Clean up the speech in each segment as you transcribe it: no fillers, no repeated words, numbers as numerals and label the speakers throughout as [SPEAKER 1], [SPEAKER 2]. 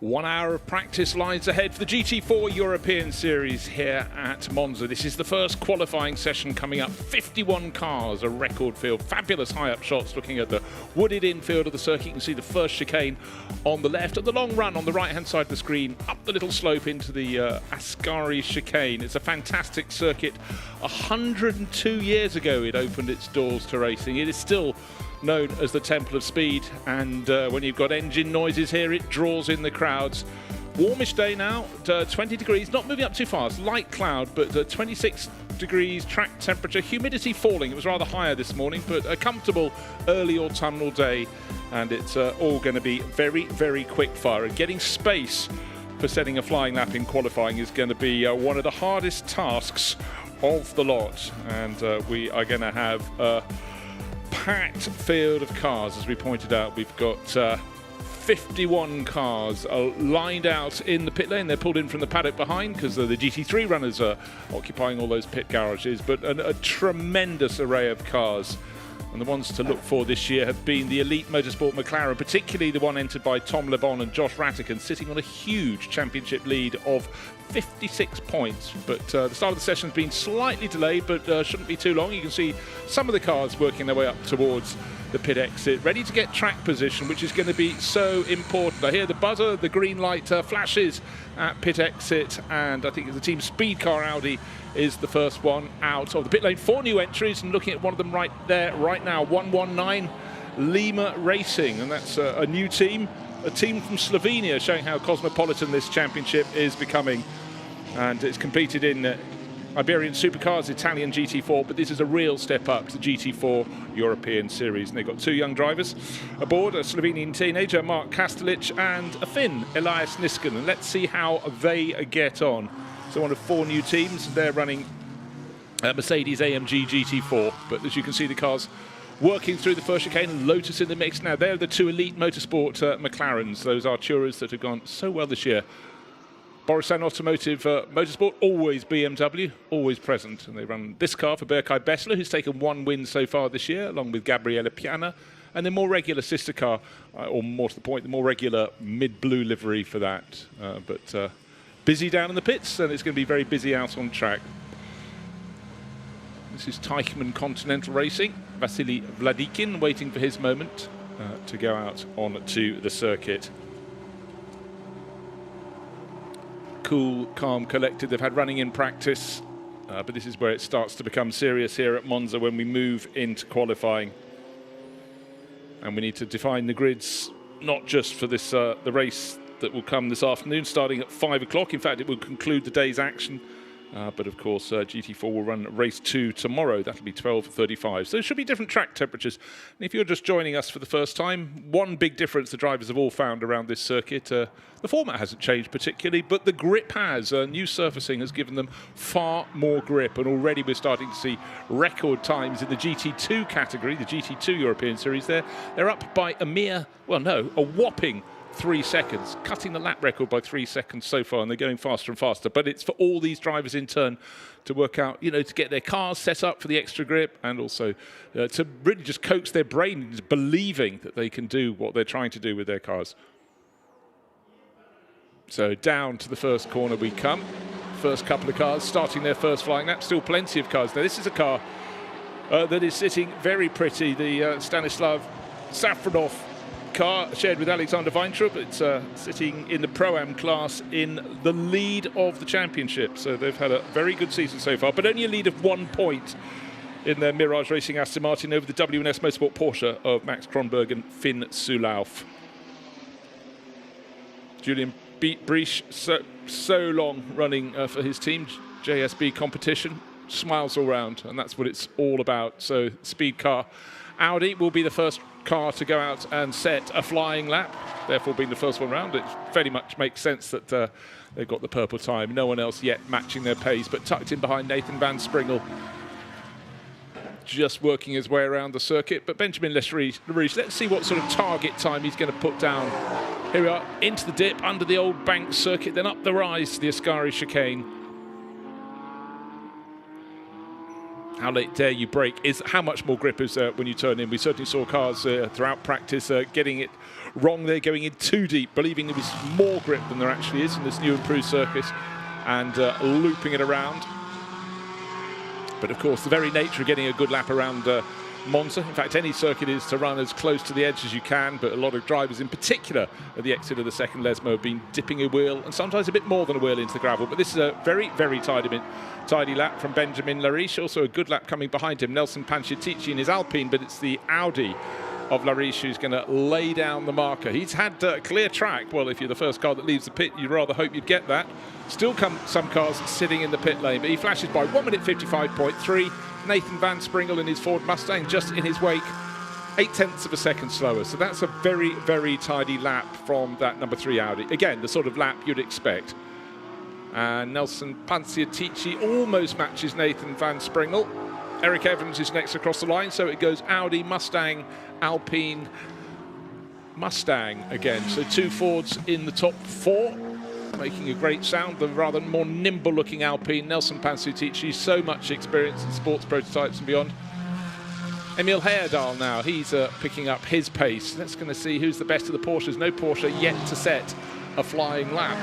[SPEAKER 1] 1 hour of practice lies ahead for the GT4 European Series here at Monza. This is the first qualifying session coming up. 51 cars, a record field. Fabulous high-up shots looking at the wooded infield of the circuit. You can see the first chicane on the left, and the long run on the right-hand side of the screen, up the little slope into the Ascari chicane. It's a fantastic circuit. 102 years ago it opened its doors to racing. It is still known as the Temple of Speed, and when you've got engine noises here, it draws in the crowds. Warmish day now, 20 degrees, not moving up too fast, light cloud, but 26 degrees track temperature, humidity falling. It was rather higher this morning, but a comfortable early autumnal day, and it's all going to be very, very quick fire. And getting space for setting a flying lap in qualifying is going to be one of the hardest tasks of the lot, and we are going to have packed field of cars. As we pointed out, we've got 51 cars lined out in the pit lane. They're pulled in from the paddock behind because the GT3 runners are occupying all those pit garages, but a tremendous array of cars. And the ones to look for this year have been the Elite Motorsport McLaren, particularly the one entered by Tom LeBon and Josh Rattigan, sitting on a huge championship lead of 56 points. But the start of the session has been slightly delayed, but shouldn't be too long. You can see some of the cars working their way up towards the pit exit, ready to get track position, which is going to be so important. I hear the buzzer, the green light flashes at pit exit, and I think it's the team speed car Audi is the first one out of the pit lane. 4 new entries, and looking at one of them right there, right now, 119 Lima Racing, and that's a new team, a team from Slovenia, showing how cosmopolitan this championship is becoming. And it's competed in Iberian Supercars, Italian GT4, but this is a real step up to the GT4 European Series. And they've got 2 young drivers aboard, a Slovenian teenager, Mark Kastelic, and a Finn, Elias Niskanen. And let's see how they get on. So one of 4 new teams, they're running Mercedes AMG GT4, but as you can see, the cars working through the first chicane, and Lotus in the mix. Now they're the 2 Elite Motorsport McLarens, those Arturas that have gone so well this year. Borissan Automotive Motorsport, always BMW, always present. And they run this car for Berkay Bessler, who's taken 1 win so far this year, along with Gabriele Piana. And the more regular sister car, or more to the point, the more regular mid-blue livery for that. But busy down in the pits, and it's going to be very busy out on track. This is Teichmann Continental Racing. Vasily Vladikin waiting for his moment to go out onto the circuit. Cool, calm, collected. They've had running in practice, but this is where it starts to become serious here at Monza when we move into qualifying. And we need to define the grids, not just for this the race that will come this afternoon, starting at 5 o'clock. In fact, it will conclude the day's action. But of course, GT4 will run race 2 tomorrow. That'll be 12:35. So it should be different track temperatures. And if you're just joining us for the first time, one big difference the drivers have all found around this circuit, the format hasn't changed particularly, but the grip has. New surfacing has given them far more grip. And already we're starting to see record times in the GT2 category, the GT2 European Series. They're up by a whopping 3 seconds, cutting the lap record by 3 seconds so far, and they're going faster and faster. But it's for all these drivers in turn to work out, to get their cars set up for the extra grip, and also to really just coax their brain into believing that they can do what they're trying to do with their cars. So down to the first corner we come. First couple of cars starting their first flying lap. Still plenty of cars. Now this is a car that is sitting very pretty. The Stanislav Safronov car shared with Alexander Weintraub. It's sitting in the Pro-Am class in the lead of the championship. So they've had a very good season so far, but only a lead of 1 point in their Mirage Racing Aston Martin over the W&S Motorsport Porsche of Max Kronberg and Finn Sulauf. Julian Briesch, so long running for his team, JSB competition, smiles all round, and that's what it's all about. So speed car Audi will be the first car to go out and set a flying lap, therefore being the first one round. It very much makes sense that they've got the purple time. No one else yet matching their pace, but tucked in behind Nathan Van Springel, just working his way around the circuit. But Benjamin Larrich, let's see what sort of target time he's going to put down. Here we are, into the dip, under the old bank circuit, then up the rise to the Ascari chicane. how late dare you brake, is how much more grip is there when you turn in. We certainly saw cars throughout practice getting it wrong there, going in too deep, believing there was more grip than there actually is in this new improved circuit, and looping it around. But of course, the very nature of getting a good lap around Monza, in fact any circuit, is to run as close to the edge as you can, but a lot of drivers in particular at the exit of the second Lesmo have been dipping a wheel, and sometimes a bit more than a wheel, into the gravel. But this is a very, very tidy lap from Benjamin Larrich. Also a good lap coming behind him, Nelson Panciatici in his Alpine, but it's the Audi of Larrich who's going to lay down the marker. He's had clear track. Well, if you're the first car that leaves the pit, you'd rather hope you'd get that. Still some cars sitting in the pit lane, but he flashes by 1 minute 55.3. Nathan Van Springel in his Ford Mustang just in his wake, 0.8 of a second slower. So that's a very, very tidy lap from that number 3 Audi. Again, the sort of lap you'd expect. And Nelson Panciatici almost matches Nathan Van Springel. Eric Evans is next across the line, so it goes Audi, Mustang, Alpine, Mustang again. So 2 Fords in the top 4, making a great sound. The rather more nimble-looking Alpine, Nelson Panciatici, so much experience in sports prototypes and beyond. Emil Heyerdahl now, he's picking up his pace. That's going to see who's the best of the Porsches. No Porsche yet to set a flying lap.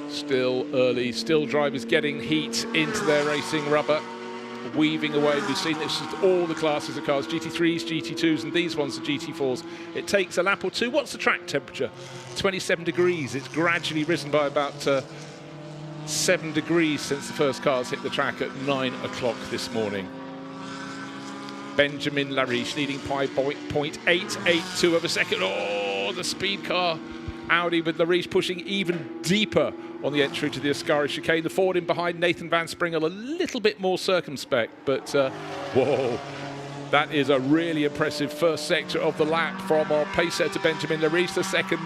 [SPEAKER 1] Still early, still drivers getting heat into their racing rubber, weaving away. We've seen this with all the classes of cars, GT3s, GT2s, and these ones, the GT4s. It takes a lap or two. What's the track temperature? 27 degrees. It's gradually risen by about 7 degrees since the first cars hit the track at 9 o'clock this morning. Benjamin Larrich leading by 0.882 of a second. Oh, the speed car Audi with Larrich pushing even deeper on the entry to the Ascari chicane. The Ford in behind, Nathan Van Springel a little bit more circumspect, but whoa, that is a really impressive first sector of the lap from our pace setter Benjamin Larrich. The second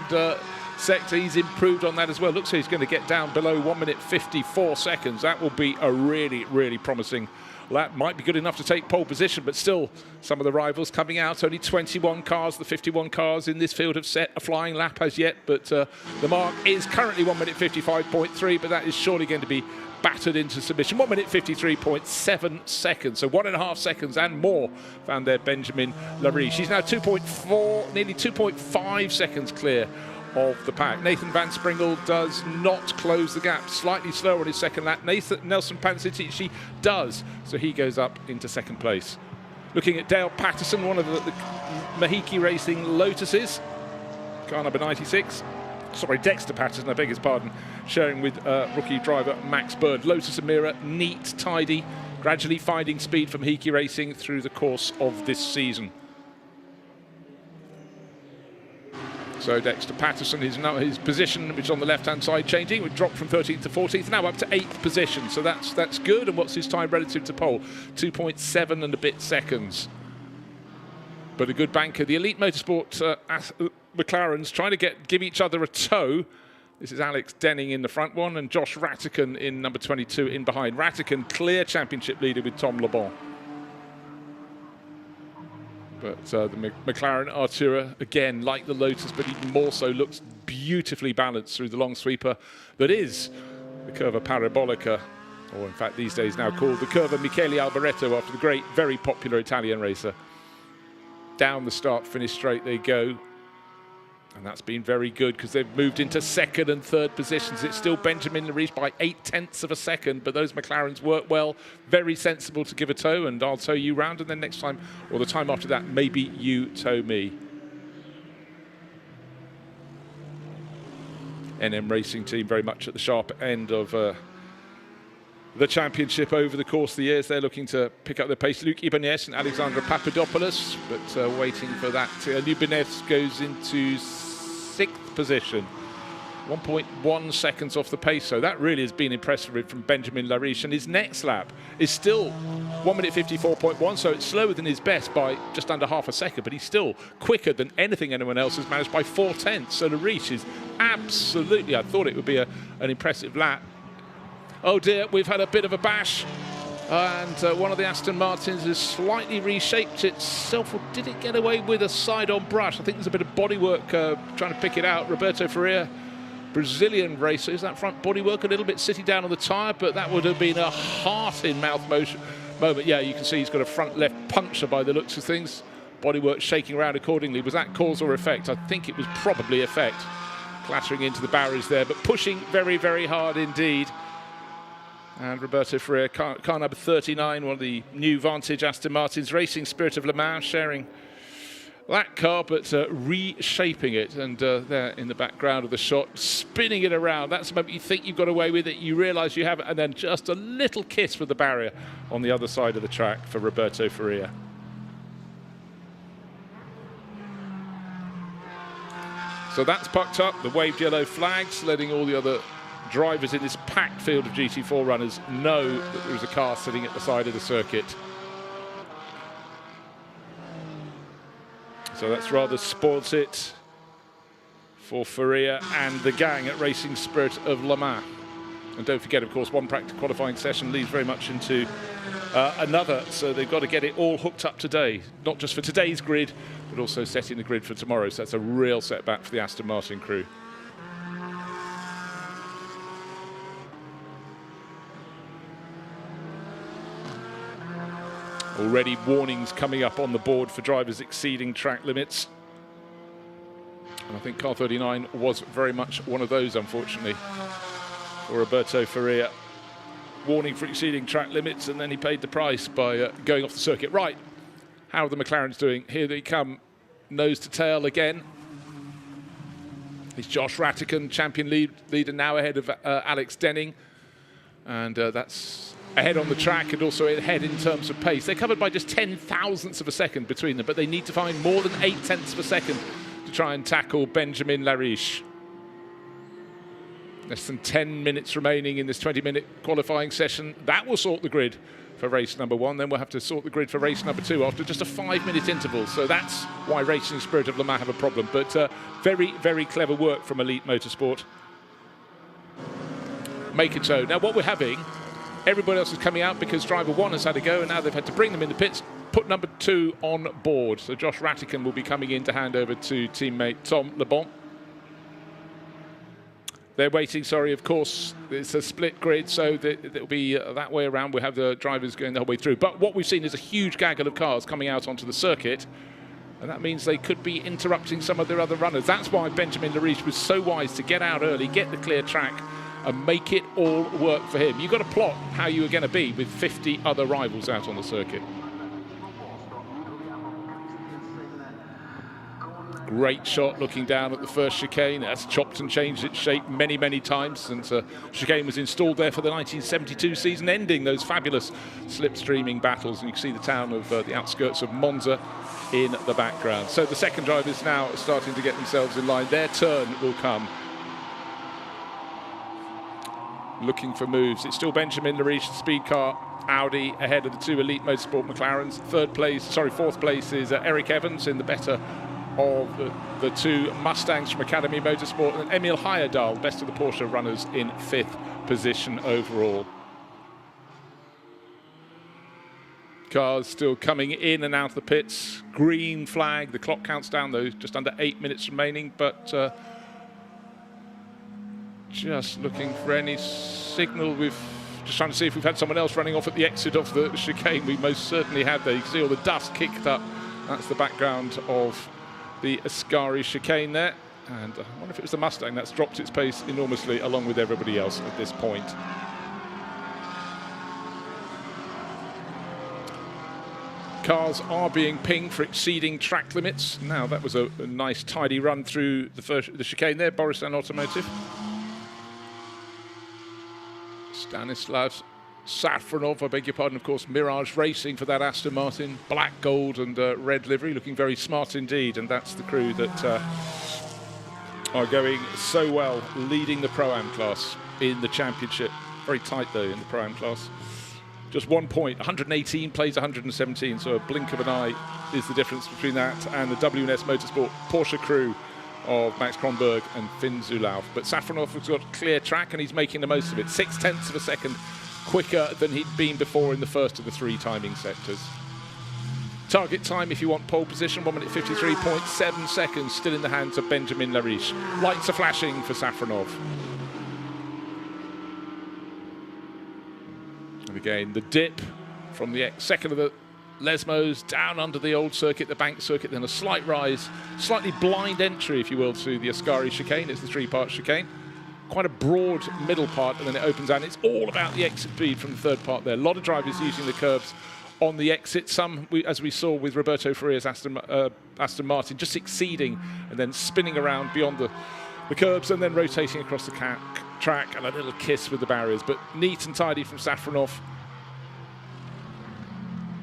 [SPEAKER 1] sector, he's improved on that as well. Looks like he's going to get down below 1 minute 54 seconds. That will be a really, really promising lap. Might be good enough to take pole position, but still some of the rivals coming out. Only 21 cars, the 51 cars in this field have set a flying lap as yet, but the mark is currently 1 minute 55.3, but that is surely going to be battered into submission. 1 minute 53.7 seconds, so 1.5 seconds and more found there Benjamin Larrich. He's now 2.4, nearly 2.5 seconds clear of the pack. Nathan Van Springel does not close the gap, slightly slower on his second lap. Nelson Panciatici does, so he goes up into second place. Looking at Dale Patterson, one of the Mahiki Racing Lotuses, car number 96. Sorry, Dexter Patterson, I beg his pardon, sharing with rookie driver Max Bird. Lotus Emira, neat, tidy, gradually finding speed from Mahiki Racing through the course of this season. So Dexter Patterson is now his position, which is on the left-hand side, changing. We've dropped from 13th to 14th, now up to 8th position. So that's good. And what's his time relative to pole? 2.7 and a bit seconds. But a good banker. The Elite Motorsport McLarens trying to give each other a tow. This is Alex Denning in the front one and Josh Rattican in number 22 in behind. Rattican, clear championship leader with Tom LeBon. But the McLaren Artura, again, like the Lotus, but even more so, looks beautifully balanced through the long sweeper that is the Curva Parabolica, or in fact these days now called the Curva Michele Alboreto, after the great, very popular Italian racer. Down the start-finish straight they go. And that's been very good because they've moved into second and third positions. It's still Benjamin Larrich by 0.8 of a second, but those McLarens work well. Very sensible to give a tow, and I'll tow you round, and then next time, or the time after that, maybe you tow me. NM Racing Team very much at the sharp end of the championship over the course of the years. They're looking to pick up their pace. Luke Ibanez and Alexandra Papadopoulos, but waiting for that. Ibanez goes into 6th position, 1.1 seconds off the pace. So that really has been impressive from Benjamin Larrich. And his next lap is still 1 minute 54.1, so it's slower than his best by just under half a second, but he's still quicker than anything anyone else has managed by 0.4. So Larrich is absolutely, I thought it would be an impressive lap. Oh dear, we've had a bit of a bash, and one of the Aston Martins has slightly reshaped itself, or did it get away with a side-on brush? I think there's a bit of bodywork trying to pick it out. Roberto Ferrer Brazilian racer. Is that front bodywork a little bit sitting down on the tyre? But that would have been a heart-in-mouth moment. Yeah, you can see he's got a front left puncture by the looks of things. Bodywork shaking around accordingly. Was that cause or effect? I think it was probably effect. Clattering into the barriers there, but pushing very, very hard indeed. And Roberto Ferreira, car number 39, one of the new Vantage Aston Martins, Racing Spirit of Le Mans, sharing that car, but reshaping it. And there in the background of the shot, spinning it around. That's the moment you think you've got away with it, you realise you haven't, and then just a little kiss with the barrier on the other side of the track for Roberto Ferreira. So that's pucked up, the waved yellow flags, letting all the other drivers in this packed field of GT4 runners know that there is a car sitting at the side of the circuit. So that's rather spoils it for Ferreira and the gang at Racing Spirit of Le Mans. And don't forget, of course, one practice qualifying session leads very much into another, so they've got to get it all hooked up today, not just for today's grid, but also setting the grid for tomorrow. So that's a real setback for the Aston Martin crew. Already warnings coming up on the board for drivers exceeding track limits. And I think car 39 was very much one of those, unfortunately, for Roberto Ferreira. Warning for exceeding track limits, and then he paid the price by going off the circuit. Right, how are the McLarens doing? Here they come, nose to tail again. It's Josh Rattican, champion leader, now ahead of Alex Denning. And that's ahead on the track and also ahead in terms of pace. They're covered by just 10,000ths of a second between them, but they need to find more than 0.8 of a second to try and tackle Benjamin Larrich. Less than 10 minutes remaining in this 20-minute qualifying session. That will sort the grid for race number 1. Then we'll have to sort the grid for race number 2 after just a 5-minute interval. So that's why Racing Spirit of Le Mans have a problem. But very, very clever work from Elite Motorsport. Make it so. Now what we're having, everybody else is coming out because driver 1 has had a go, and now they've had to bring them in the pits, put number 2 on board. So Josh Rattican will be coming in to hand over to teammate Tom LeBon. They're waiting, sorry, of course, it's a split grid, so it'll be that way around. We'll have the drivers going the whole way through. But what we've seen is a huge gaggle of cars coming out onto the circuit, and that means they could be interrupting some of their other runners. That's why Benjamin Larrich was so wise to get out early, get the clear track, and make it all work for him. You've got to plot how you were going to be with 50 other rivals out on the circuit. Great shot looking down at the first chicane. That's chopped and changed its shape many, many times since chicane was installed there for the 1972 season, ending those fabulous slipstreaming battles. And you can see the town of the outskirts of Monza in the background. So the second drivers now starting to get themselves in line. Their turn will come. Looking for moves. It's still Benjamin Larrich, speed car Audi, ahead of the 2 Elite Motorsport McLarens. Fourth place is Eric Evans in the better of the 2 Mustangs from Academy Motorsport, and Emil Heyerdahl, best of the Porsche runners, in 5th position overall. Cars still coming in and out of the pits. Green flag. The clock counts down, though, just under 8 minutes remaining, but just looking for any signal. We've just trying to see if we've had someone else running off at the exit of the chicane. We most certainly have there. You can see all the dust kicked up. That's the background of the Ascari chicane there. And I wonder if it was the Mustang that's dropped its pace enormously along with everybody else at this point. Cars are being pinged for exceeding track limits. Now that was a nice tidy run through the chicane there. Boristan Automotive. Stanislav Safronov, I beg your pardon, of course, Mirage Racing for that Aston Martin. Black, gold and red livery, looking very smart indeed. And that's the crew that are going so well, leading the Pro-Am class in the championship. Very tight, though, in the Pro-Am class. Just 1 point, 118 plays 117, so a blink of an eye is the difference between that and the WNS Motorsport Porsche crew of Max Kronberg and Finn Zulauf. But Safronov has got a clear track and he's making the most of it. 0.6 of a second quicker than he'd been before in the first of the 3 timing sectors. Target time, if you want pole position, 1 minute 53.7 seconds, still in the hands of Benjamin Larrich. Lights are flashing for Safronov. And again, the dip from the second of the Lesmos down under the old circuit, the bank circuit, then a slight rise, slightly blind entry, if you will, to the Ascari chicane. It's the 3-part chicane. Quite a broad middle part, and then it opens out. It's all about the exit speed from the third part there. A lot of drivers using the curbs on the exit. Some, as we saw with Roberto Faria's Aston Martin, just exceeding and then spinning around beyond the curbs and then rotating across the track, and a little kiss with the barriers. But neat and tidy from Safronov.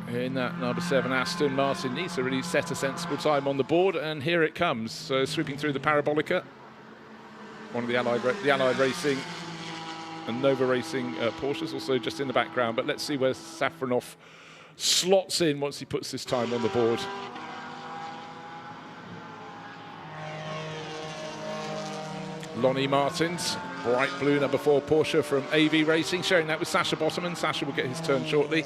[SPEAKER 1] In that number 7 Aston Martin needs to really set a sensible time on the board, and here it comes. So sweeping through the Parabolica. One of the Allied Racing and Nova Racing Porsches also just in the background. But let's see where Safronov slots in once he puts this time on the board. Lonnie Martins, bright blue number 4 Porsche from AV Racing, sharing that with Sasha Bottoman. Sasha will get his turn shortly.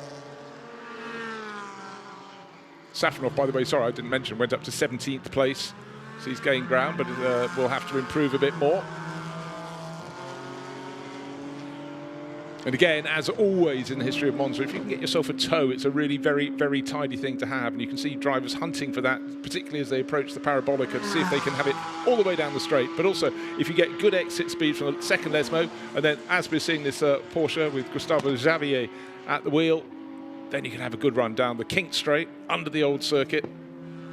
[SPEAKER 1] Safronov, by the way, sorry, I didn't mention, went up to 17th place. So he's gained ground, but will have to improve a bit more. And again, as always in the history of Monza, if you can get yourself a toe, it's a really very, very tidy thing to have. And you can see drivers hunting for that, particularly as they approach the Parabolica, to see if they can have it all the way down the straight. But also, if you get good exit speed from the second Lesmo, and then as we're seeing this Porsche with Gustavo Xavier at the wheel, then you can have a good run down the kink straight under the old circuit.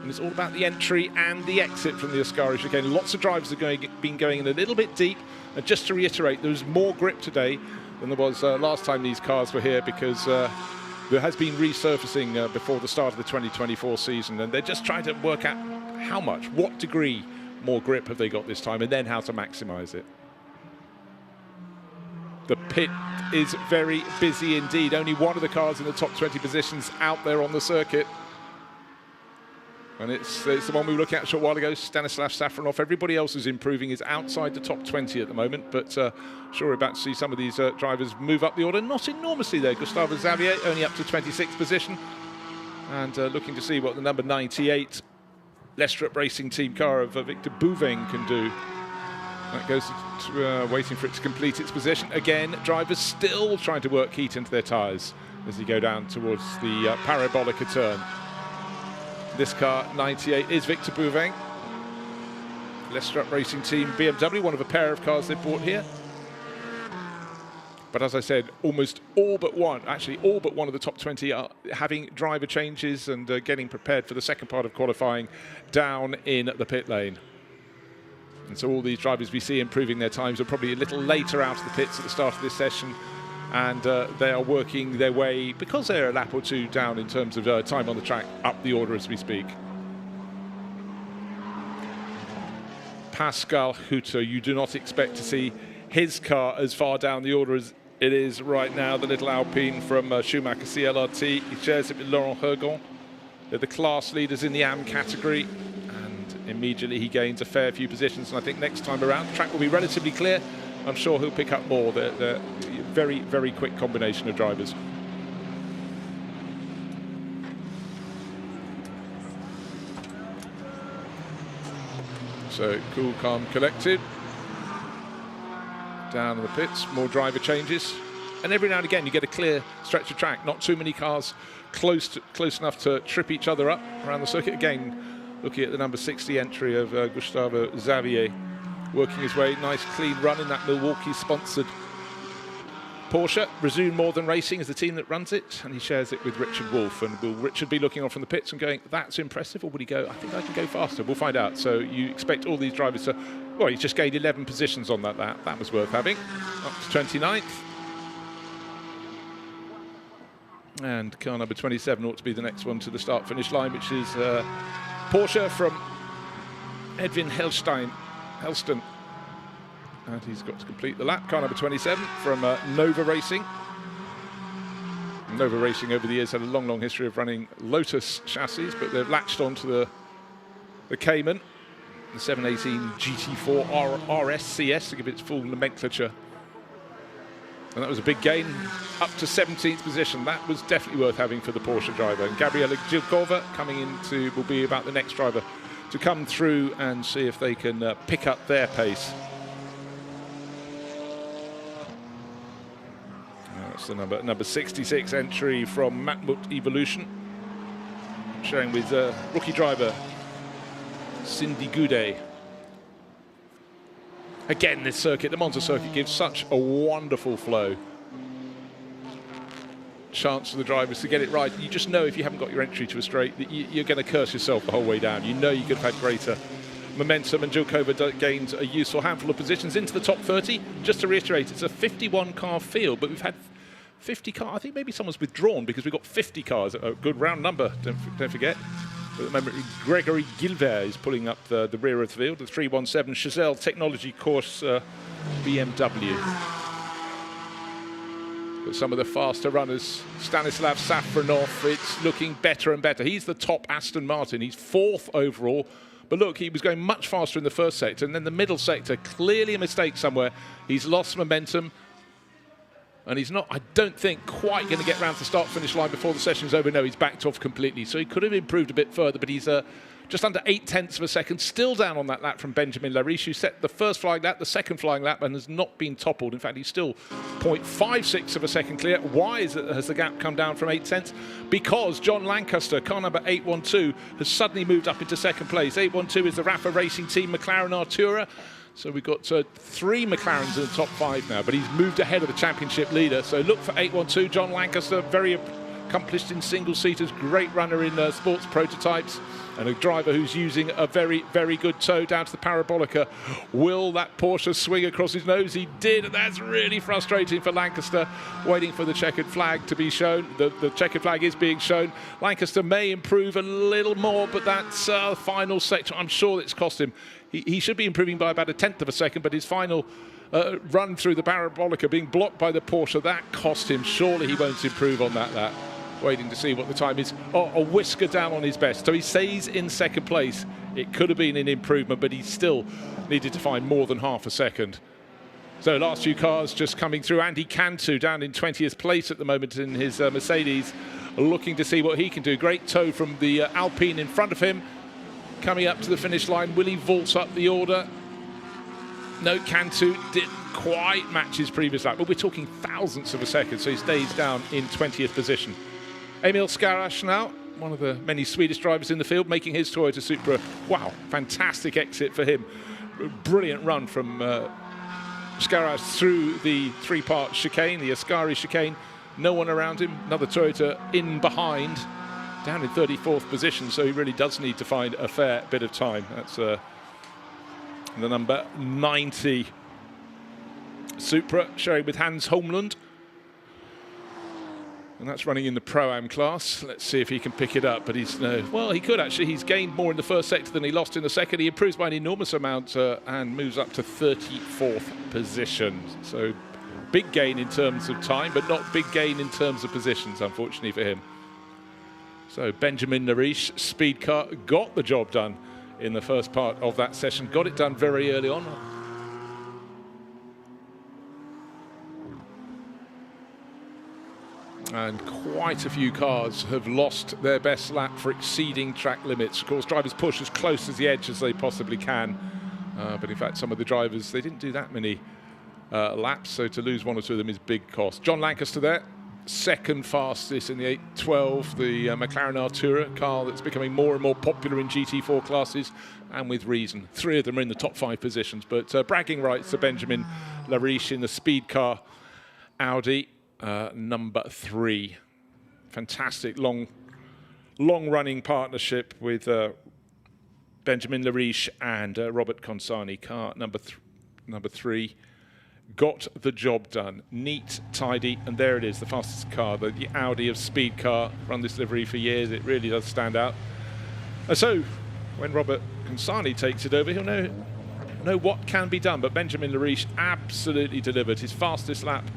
[SPEAKER 1] And it's all about the entry and the exit from the Ascari chicane. Lots of drivers have been going in a little bit deep. And just to reiterate, there's more grip today than there was last time these cars were here, because there has been resurfacing before the start of the 2024 season, and they're just trying to work out how much, what degree more grip have they got this time, and then how to maximize it. The pit is very busy indeed. Only one of the cars in the top 20 positions out there on the circuit. And it's the one we were looking at a short while ago, Stanislav Safronov. Everybody else is improving, is outside the top 20 at the moment, but sure we're about to see some of these drivers move up the order. Not enormously though. Gustavo Xavier only up to 26th position, and looking to see what the number 98 Lestrup Racing Team car of Victor Bouveng can do. That goes to waiting for it to complete its position. Again, drivers still trying to work heat into their tyres as you go down towards the Parabolica turn. This car, 98, is Victor Bouveng. Lestrup Racing Team BMW, one of a pair of cars they bought here. But as I said, almost all but one, actually all but one of the top 20 are having driver changes and getting prepared for the second part of qualifying down in the pit lane. And so all these drivers we see improving their times are probably a little later out of the pits at the start of this session. And they are working their way, because they're a lap or two down in terms of time on the track, up the order as we speak. Pascal Hutter, you do not expect to see his car as far down the order as it is right now. The little Alpine from Schumacher CLRT. He shares it with Laurent Hergon. They're the class leaders in the AM category. And immediately he gains a fair few positions. And I think next time around, the track will be relatively clear. I'm sure he'll pick up more. They're very, very quick combination of drivers. So cool, calm, collected. Down in the pits, more driver changes. And every now and again you get a clear stretch of track. Not too many cars close enough to trip each other up around the circuit. Again, looking at the number 60 entry of Gustavo Xavier. Working his way, nice clean run in that Milwaukee-sponsored Porsche. Resume More Than Racing is the team that runs it, and he shares it with Richard Wolff. And will Richard be looking on from the pits and going, that's impressive, or would he go, I think I can go faster? We'll find out. So you expect all these drivers to, well, he's just gained 11 positions on that. That was worth having. Up to 29th. And car number 27 ought to be the next one to the start-finish line, which is Porsche from Edwin Helston. And he's got to complete the lap. Car number 27 from Nova Racing. Nova Racing over the years had a long, long history of running Lotus chassis, but they've latched onto the Cayman, the 718 GT4 RSCS to give its full nomenclature. And that was a big gain, up to 17th position. That was definitely worth having for the Porsche driver. And Gabriela Gilkova coming into will be about the next driver to come through and see if they can pick up their pace. That's the number 66 entry from Matmut Evolution, showing with rookie driver Cindy Goudet. Again, this circuit, the Monza circuit, gives such a wonderful flow. Chance for the drivers to get it right. You just know if you haven't got your entry to a straight that you're going to curse yourself the whole way down. You know you could have had greater momentum, and Gilkova gained a useful handful of positions into the top 30. Just to reiterate, it's a 51 car field, but we've had 50 cars. I think maybe someone's withdrawn because we've got 50 cars. A good round number, don't forget. Remember, Gregory Gilver is pulling up the rear of the field, the 317 Chazelle Technology Course BMW. But some of the faster runners, Stanislav Safronov, it's looking better and better. He's the top Aston Martin. He's 4th overall. But look, he was going much faster in the first sector, and then the middle sector, clearly a mistake somewhere. He's lost momentum. And he's not, I don't think, quite going to get round to the start-finish line before the session's over. No, he's backed off completely. So he could have improved a bit further, but he's just under 0.8 of a second, still down on that lap from Benjamin Larrich, who set the first flying lap, the second flying lap, and has not been toppled. In fact, he's still 0.56 of a second clear. Why has the gap come down from 0.8? Because John Lancaster, car number 812, has suddenly moved up into second place. 812 is the RAFA Racing Team McLaren Artura. So we've got 3 McLarens in the top 5 now, but he's moved ahead of the championship leader. So look for 812, John Lancaster, very accomplished in single-seaters, great runner in sports prototypes, and a driver who's using a very, very good toe down to the Parabolica. Will that Porsche swing across his nose? He did, and that's really frustrating for Lancaster, waiting for the checkered flag to be shown. The checkered flag is being shown. Lancaster may improve a little more, but that's final sector. I'm sure it's cost him. He should be improving by about 1/10 of a second, but his final run through the Parabolica being blocked by the Porsche, that cost him. Surely he won't improve on that lap. Waiting to see what the time is. Oh, a whisker down on his best. So he stays in second place. It could have been an improvement, but he still needed to find more than half a second. So last few cars just coming through. Andy Cantu down in 20th place at the moment in his Mercedes, looking to see what he can do. Great toe from the Alpine in front of him. Coming up to the finish line, will he vault up the order? No, Cantu didn't quite match his previous lap, but we're talking thousandths of a second, so he stays down in 20th position. Emil Skarash now, one of the many Swedish drivers in the field, making his Toyota Supra. Wow, fantastic exit for him. Brilliant run from Skarash through the 3-part chicane, the Ascari chicane. No one around him, another Toyota in behind. Down in 34th position, so he really does need to find a fair bit of time. That's the number 90 Supra, showing with Hans Holmlund. And that's running in the Pro-Am class. Let's see if he can pick it up, but he's, well, he could actually. He's gained more in the first sector than he lost in the second. He improves by an enormous amount and moves up to 34th position. So big gain in terms of time, but not big gain in terms of positions, unfortunately for him. So Benjamin Larrich, speed car, got the job done in the first part of that session. Got it done very early on. And quite a few cars have lost their best lap for exceeding track limits. Of course, drivers push as close to the edge as they possibly can. But in fact, some of the drivers, they didn't do that many laps, so to lose 1 or 2 of them is big cost. John Lancaster there. Second fastest in the 812, the McLaren Artura car that's becoming more and more popular in GT4 classes, and with reason. 3 of them are in the top 5 positions, but bragging rights to Benjamin Larrich in the speed car Audi number 3. Fantastic long-running partnership with Benjamin Larrich and Robert Consani, car number 3. Got the job done. Neat, tidy, and there it is, the fastest car, the Audi of speed car. Run this livery for years, it really does stand out. And so, when Robert Consani takes it over, he'll know what can be done, but Benjamin Larrich absolutely delivered. His fastest lap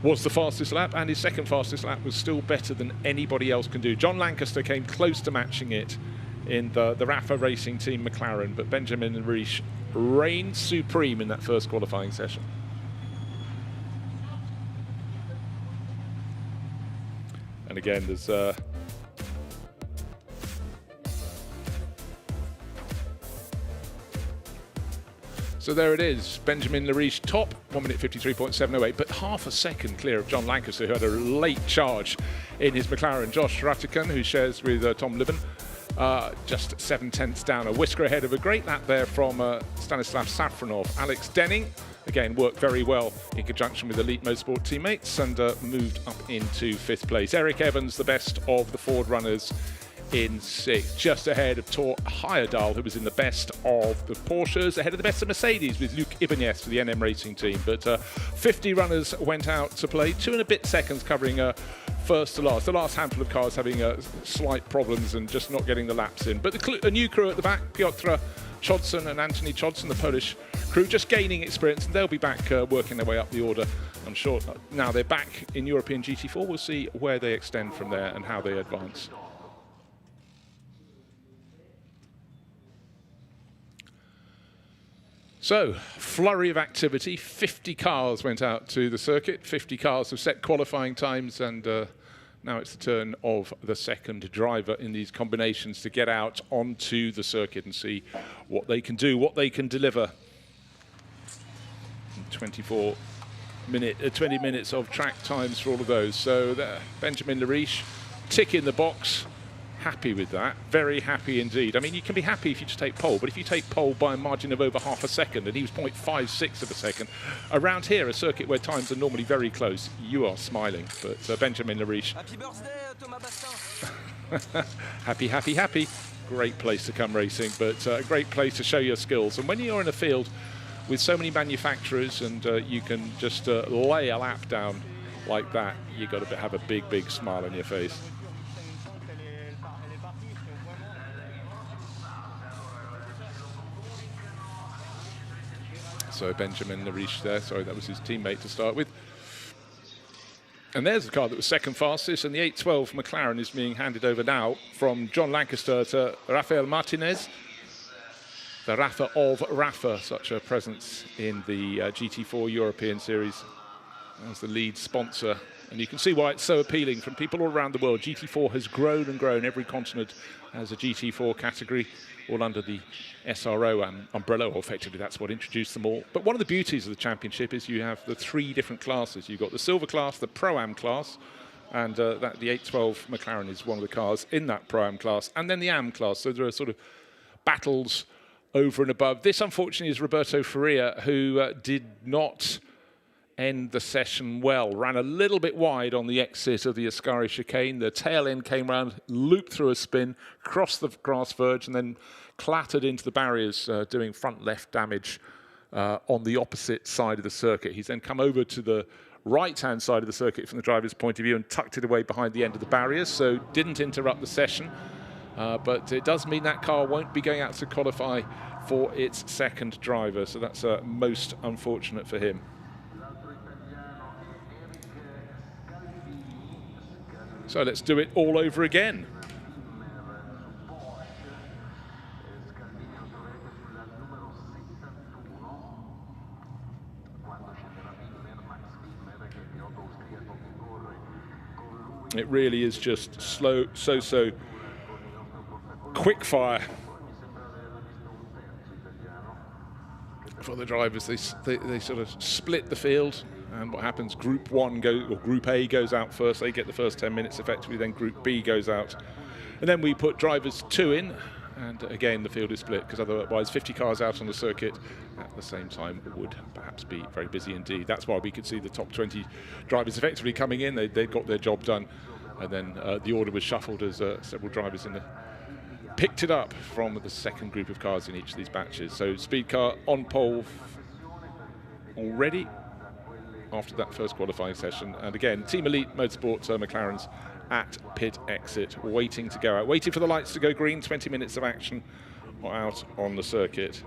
[SPEAKER 1] was the fastest lap, and his second fastest lap was still better than anybody else can do. John Lancaster came close to matching it in the RAFA Racing Team McLaren, but Benjamin Larrich reigned supreme in that first qualifying session. again, there's so there it is, Benjamin Larrich top, 1:53.708, but half a second clear of John Lancaster, who had a late charge in his McLaren. Josh Ratican, who shares with Tom Libben, just 7/10 down, a whisker ahead of a great lap there from Stanislav Safronov. Alex Denning, again, worked very well in conjunction with Elite Motorsport teammates and moved up into 5th place. Eric Evans, the best of the Ford runners, in 6th, just ahead of Tor Heyerdahl, who was in the best of the Porsches, ahead of the best of Mercedes with Luke Ibanez for the NM Racing team. But 50 runners went out to play, 2 and a bit seconds covering first to last. The last handful of cars having slight problems and just not getting the laps in. But a new crew at the back, Piotr Chodson and Anthony Chodson, the Polish crew, just gaining experience, and they'll be back working their way up the order, I'm sure. Now they're back in European GT4, we'll see where they extend from there and how they advance. So, flurry of activity, 50 cars went out to the circuit, 50 cars have set qualifying times, and now it's the turn of the second driver in these combinations to get out onto the circuit and see what they can do, what they can deliver. 20 minutes of track times for all of those. So there, Benjamin Larrich, tick in the box. Happy with that, very happy indeed. I mean, you can be happy if you just take pole, but if you take pole by a margin of over half a second, and he was 0.56 of a second, around here, a circuit where times are normally very close, you are smiling. But Benjamin Larrich. Happy birthday, Thomas Bastin. Happy, happy, happy. Great place to come racing, but a great place to show your skills. And when you're in a field with so many manufacturers and you can just lay a lap down like that, you've got to have a big, big smile on your face. So Benjamin Larrich there, sorry, that was his teammate to start with. And there's the car that was second fastest, and the 812 McLaren is being handed over now from John Lancaster to Rafael Martinez. The RAFA of RAFA, such a presence in the GT4 European Series as the lead sponsor. And you can see why it's so appealing from people all around the world. GT4 has grown and grown. Every continent has a GT4 category, all under the SRO umbrella, or effectively that's what introduced them all. But one of the beauties of the championship is you have the 3 different classes. You've got the silver class, the Pro-Am class, and the 812 McLaren is one of the cars in that Pro-Am class, and then the Am class. So there are sort of battles over and above. This, unfortunately, is Roberto Faria, who did not end the session well. Ran a little bit wide on the exit of the Ascari chicane. The tail end came round, looped through a spin, crossed the grass verge, and then clattered into the barriers, doing front left damage on the opposite side of the circuit. He's then come over to the right-hand side of the circuit from the driver's point of view and tucked it away behind the end of the barriers, so didn't interrupt the session. But it does mean that car won't be going out to qualify for its second driver, so that's most unfortunate for him. So let's do it all over again. It really is just slow, so quick fire for the drivers. They sort of split the field, and what happens, Group 1 goes, or Group A goes out first. They get the first 10 minutes effectively, then Group B goes out. And then we put drivers 2 in, and again the field is split, because otherwise 50 cars out on the circuit at the same time would perhaps be very busy indeed. That's why we could see the top 20 drivers effectively coming in. They got their job done, and then the order was shuffled as several drivers in the picked it up from the second group of cars in each of these batches. So speed car on pole already after that first qualifying session. And again, Team Elite Motorsports McLaren's at pit exit, waiting to go out, waiting for the lights to go green. 20 minutes of action out on the circuit.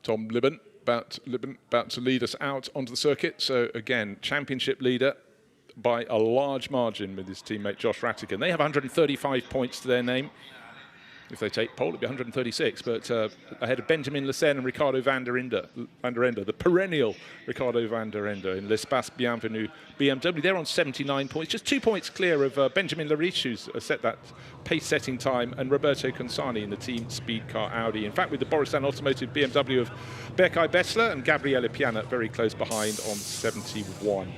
[SPEAKER 1] Tom Libben about to lead us out onto the circuit. So again, championship leader by a large margin with his teammate Josh Ratigan. They have 135 points to their name. If they take pole, it'll be 136, but ahead of Benjamin Lecen and Ricardo van der Ende, the perennial Ricardo van der Ende in L'Espace Bienvenue BMW. They're on 79 points, just 2 points clear of Benjamin Larrich, who's set that pace-setting time, and Roberto Consani in the team speed car Audi. In fact, with the Boristan Automotive BMW of Berkay Bessler and Gabriele Piana very close behind on 71.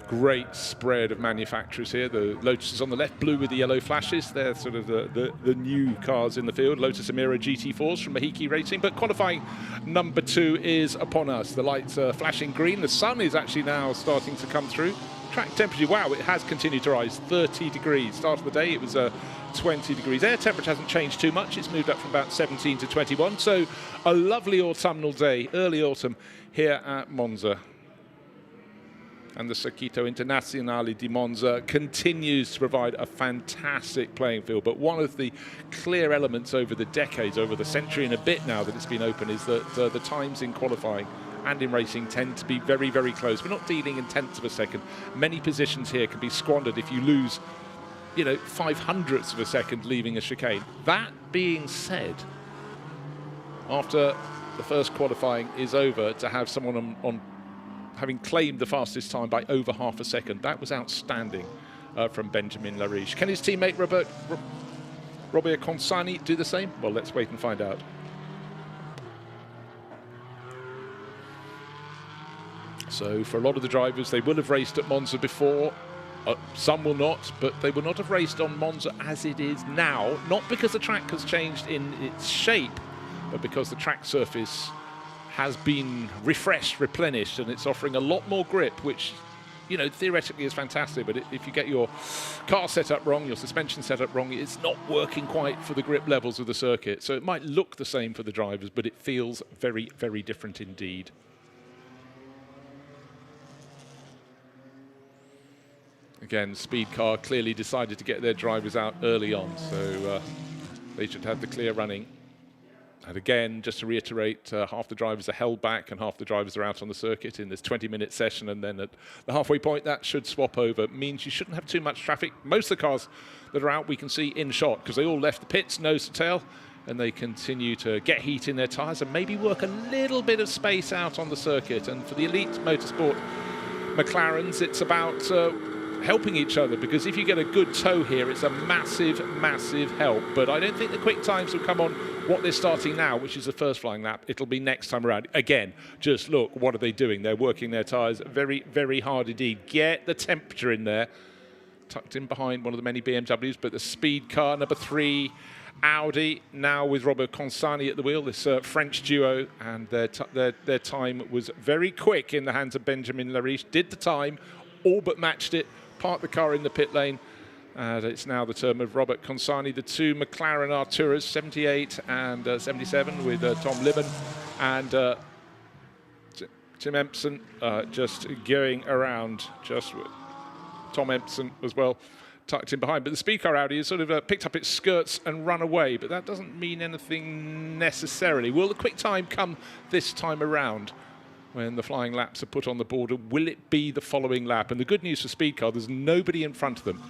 [SPEAKER 1] Great spread of manufacturers here. The Lotus is on the left, blue with the yellow flashes. They're sort of the new cars in the field. Lotus Emira GT4s from Mahiki Racing. But qualifying number 2 is upon us. The lights are flashing green. The sun is actually now starting to come through. Track temperature, wow, it has continued to rise. 30 degrees. Start of the day, it was 20 degrees. Air temperature hasn't changed too much. It's moved up from about 17 to 21. So a lovely autumnal day, early autumn here at Monza. And the Circuito Internazionale di Monza continues to provide a fantastic playing field. But one of the clear elements over the decades, over the century and a bit now that it's been open, is that the times in qualifying and in racing tend to be very, very close. We're not dealing in tenths of a second. Many positions here can be squandered if you lose, 5/100ths of a second leaving a chicane. That being said, after the first qualifying is over, to have someone on having claimed the fastest time by over half a second, that was outstanding from Benjamin Larrich. Can his teammate Roberto Consani do the same? Well, let's wait and find out. So for a lot of the drivers, they will have raced at Monza before. Some will not, but they will not have raced on Monza as it is now, not because the track has changed in its shape, but because the track surface has been refreshed, replenished, and it's offering a lot more grip, which, theoretically is fantastic. But if you get your car set up wrong, your suspension set up wrong, it's not working quite for the grip levels of the circuit. So it might look the same for the drivers, but it feels very, very different indeed. Again, Speed Car clearly decided to get their drivers out early on, so they should have the clear running. And again, just to reiterate, half the drivers are held back and half the drivers are out on the circuit in this 20-minute session, and then at the halfway point that should swap over. It means you shouldn't have too much traffic. Most of the cars that are out we can see in shot because they all left the pits nose to tail, and they continue to get heat in their tyres and maybe work a little bit of space out on the circuit. And for the elite motorsport McLarens, it's about helping each other, because if you get a good tow here, it's a massive, massive help. But I don't think the quick times will come on what they're starting now, which is the first flying lap. It'll be next time around. Again, just look, what are they doing? They're working their tyres very, very hard indeed. Get the temperature in there. Tucked in behind one of the many BMWs, but the speed car, number 3, Audi, now with Robert Consani at the wheel, this French duo, and their time was very quick in the hands of Benjamin Larrich. Did the time, all but matched it, parked the car in the pit lane. It's now the turn of Robert Consani. The 2 McLaren Arturas, 78 and 77, with Tom Libben and Tim Empson just going around, just with Tom Empson as well, tucked in behind. But the speed car Audi has sort of picked up its skirts and run away, but that doesn't mean anything necessarily. Will the quick time come this time around when the flying laps are put on the board, or will it be the following lap? And the good news for speed car, there's nobody in front of them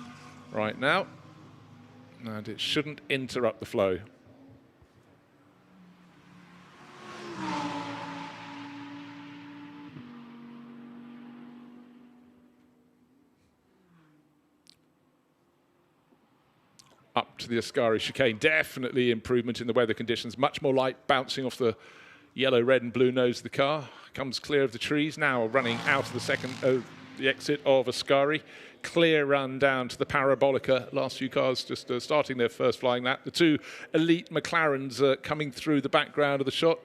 [SPEAKER 1] right now, and it shouldn't interrupt the flow. Up to the Ascari chicane, definitely improvement in the weather conditions. Much more light bouncing off the yellow, red and blue nose of the car. Comes clear of the trees, now running out of the exit of Ascari. Clear run down to the Parabolica. Last few cars just starting their first flying lap. The 2 elite McLarens coming through the background of the shot.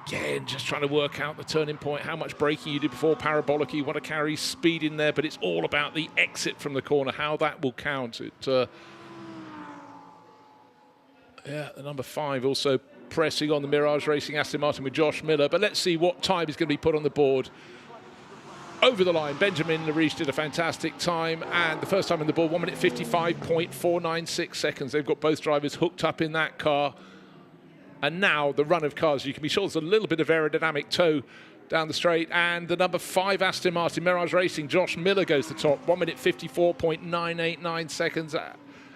[SPEAKER 1] Again, just trying to work out the turning point, how much braking you did before Parabolica. You want to carry speed in there, but it's all about the exit from the corner, how that will count. Yeah, the number 5 also pressing on the Mirage Racing Aston Martin with Josh Miller. But let's see what time is going to be put on the board. over the line. Benjamin Larrich did a fantastic time, and the first time in the ball, 1 minute 55.496 seconds. They've got both drivers hooked up in that car. And now the run of cars, you can be sure there's a little bit of aerodynamic tow down the straight. And the number 5 Aston Martin Mirage Racing, Josh Miller, goes to top. 1 minute 54.989 seconds.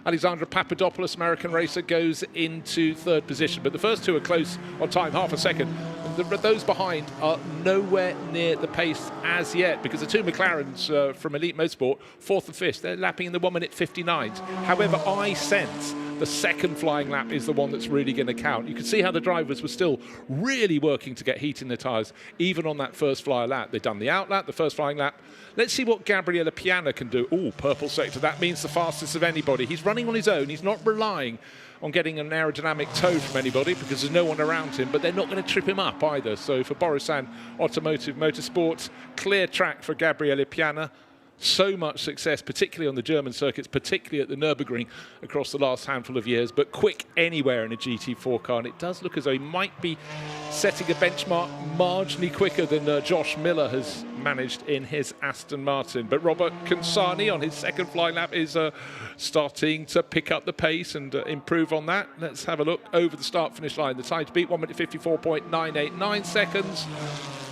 [SPEAKER 1] Alexandra Papadopoulos, American racer, goes into third position. But the first two are close on time, half a second. Those behind are nowhere near the pace as yet, because the two McLarens from Elite Motorsport, 4th and 5th, they're lapping in the 1 minute 59s. However, I sense the second flying lap is the one that's really going to count. You can see how the drivers were still really working to get heat in their tyres, even on that first flyer lap. They've done the out lap, the first flying lap. Let's see what Gabriele Piana can do. Oh, purple sector. That means the fastest of anybody. He's running on his own. He's not relying on getting an aerodynamic tow from anybody because there's no one around him, but they're not going to trip him up either. So for Borisan Automotive Motorsports, clear track for Gabriele Piana. So much success, particularly on the German circuits, particularly at the Nürburgring across the last handful of years, but quick anywhere in a GT4 car. And it does look as though he might be setting a benchmark marginally quicker than Josh Miller has managed in his Aston Martin. But Robert Consani on his second flying lap is starting to pick up the pace and improve on that. Let's have a look over the start-finish line. The time to beat, 1 minute 54.989 seconds.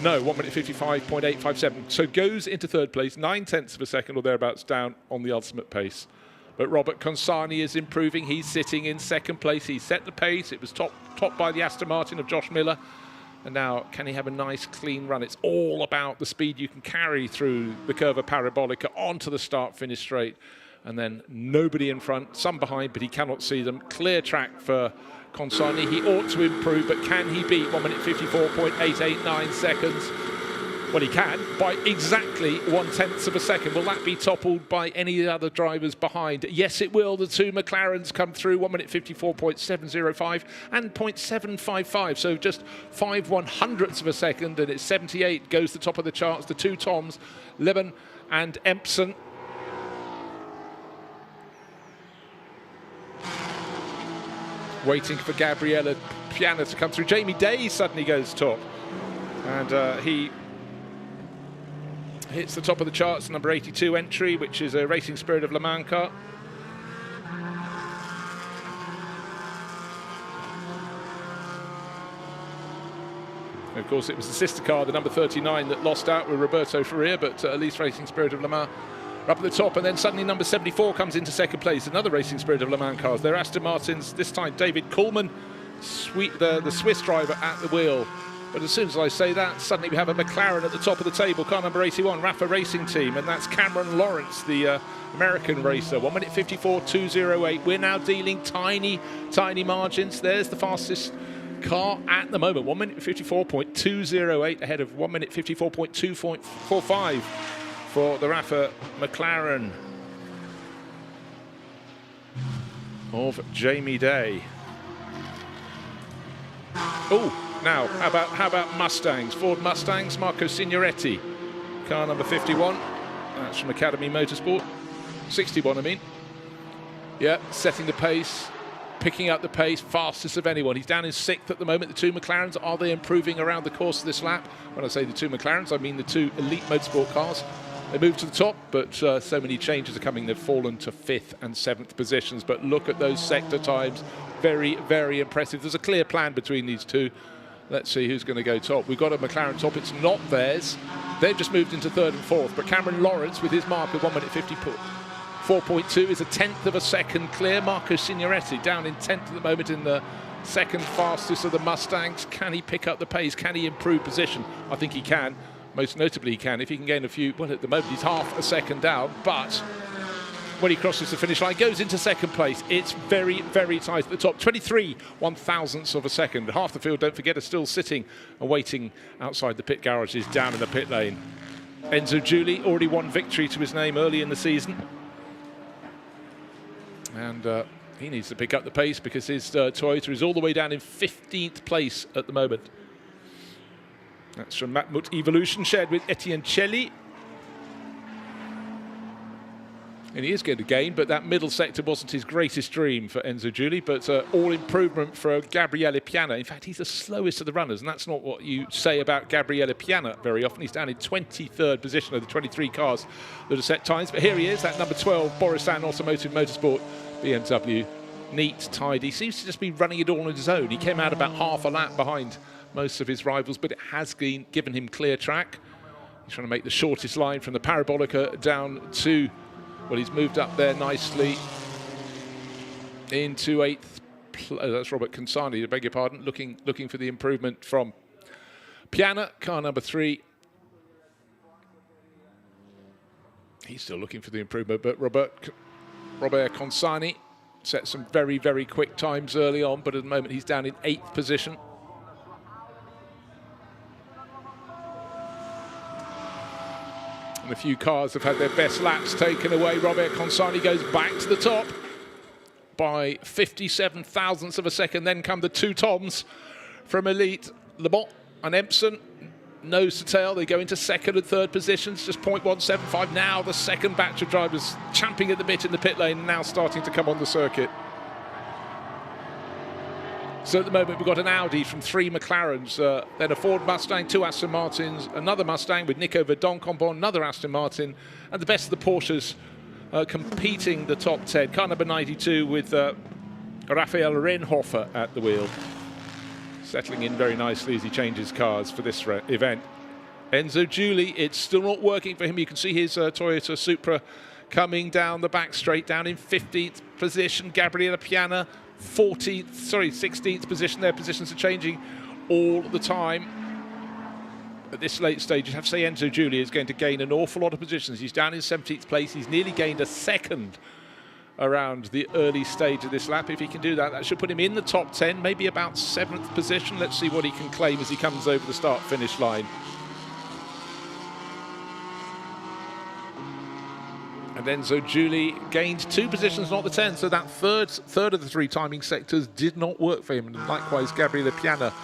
[SPEAKER 1] No, 1 minute 55.857. So goes into third place, 9/10 of a second or thereabouts down on the ultimate pace. But Robert Consani is improving. He's sitting in second place. He set the pace. It was topped by the Aston Martin of Josh Miller. And now, can he have a nice, clean run? It's all about the speed you can carry through the Curva Parabolica onto the start-finish straight. And then nobody in front, some behind, but he cannot see them. Clear track for Consani. He ought to improve, but can he beat 1 minute 54.889 seconds? Well, he can, by exactly 1/10 of a second. Will that be toppled by any other drivers behind? Yes, it will. The two McLarens come through, 1 minute 54.705 and 0.755. So just 5/100ths of a second, and it's 78 goes to the top of the charts. The two Toms, Leben and Empson. Waiting for Gabriele Piana to come through. Jamie Day suddenly goes top. And he hits the top of the charts, number 82 entry, which is a Racing Spirit of Le Mans car. Of course, it was the sister car, the number 39, that lost out with Roberto Ferrer, but at least Racing Spirit of Le Mans up at the top. And then suddenly number 74 comes into second place, another Racing Spirit of Le Mans cars. They're Aston Martins, this time David Kuhlmann, the Swiss driver at the wheel. But as soon as I say that, suddenly we have a McLaren at the top of the table, car number 81, RAFA Racing Team, and that's Cameron Lawrence, the American racer. 1 minute 54.208. We're now dealing tiny margins. There's the fastest car at the moment, 1 minute 54.208 ahead of 1 minute 54.245 for the RAFA McLaren of Jamie Day. Oh. Now, how about Mustangs? Ford Mustangs, Marco Signoretti, car number 51. That's from Academy Motorsport. 61, I mean. Yeah, setting the pace, picking up the pace, fastest of anyone. He's down in 6th at the moment. The two McLarens, are they improving around the course of this lap? When I say the two McLarens, I mean the two Elite Motorsport cars. They moved to the top, but so many changes are coming. They've fallen to 5th and 7th positions. But look at those sector times. Very, very impressive. There's a clear plan between these two. Let's see who's going to go top. We've got a McLaren top. It's not theirs. They've just moved into 3rd and 4th. But Cameron Lawrence, with his mark of 1 minute 54.2, is a 1/10 of a second clear. Marco Signoretti down in 10th at the moment in the second fastest of the Mustangs. Can he pick up the pace? Can he improve position? I think he can. Most notably, he can. If he can gain a few, well, at the moment, he's half a second down. But when he crosses the finish line, goes into second place. It's very, very tight at the top. 23/1000ths of a second. Half the field, don't forget, are still sitting and waiting outside the pit garages down in the pit lane. Enzo Giuli already won victory to his name early in the season. And he needs to pick up the pace because his Toyota is all the way down in 15th place at the moment. That's from Matmut Evolution, shared with Etienne Celli. And he is going to gain, but that middle sector wasn't his greatest dream for Enzo Giuli, but all improvement for Gabriele Piana. In fact, he's the slowest of the runners, and that's not what you say about Gabriele Piana very often. He's down in 23rd position of the 23 cars that are set times. But here he is, that number 12, Borisan Automotive Motorsport BMW. Neat, tidy. Seems to just be running it all on his own. He came out about half a lap behind most of his rivals, but it has given him clear track. He's trying to make the shortest line from the Parabolica down to... Well, he's moved up there nicely into 8th. That's Robert Consani, I beg your pardon, looking for the improvement from Piana, car number 3. He's still looking for the improvement, but Robert Consani set some very, very quick times early on, but at the moment he's down in 8th position. A few cars have had their best laps taken away. Robert Consani goes back to the top by 57 thousandths of a second. Then come the two Toms from Elite, Le Mans and Empson. Nose to tail, they go into 2nd and 3rd positions, just 0.175. Now the second batch of drivers champing at the bit in the pit lane, now starting to come on the circuit. So at the moment we've got an Audi from 3 McLarens, then a Ford Mustang, 2 Aston Martins, another Mustang with Nico Verdonk on board, another Aston Martin, and the best of the Porsches competing the top 10. Car number 92 with Raphael Reinhofer at the wheel, settling in very nicely as he changes cars for this event. Enzo Giuli, it's still not working for him. You can see his Toyota Supra coming down the back straight, down in 15th position. Gabriele Piana, 16th position. Their positions are changing all the time. At this late stage, you have to say Enzo Giuli is going to gain an awful lot of positions. He's down in 17th place. He's nearly gained a second around the early stage of this lap. If he can do that, that should put him in the top 10, maybe about 7th position. Let's see what he can claim as he comes over the start-finish line. And Enzo Giuli gained 2 positions, not the 10, so that third of the 3 timing sectors did not work for him. And likewise, Gabriele Piana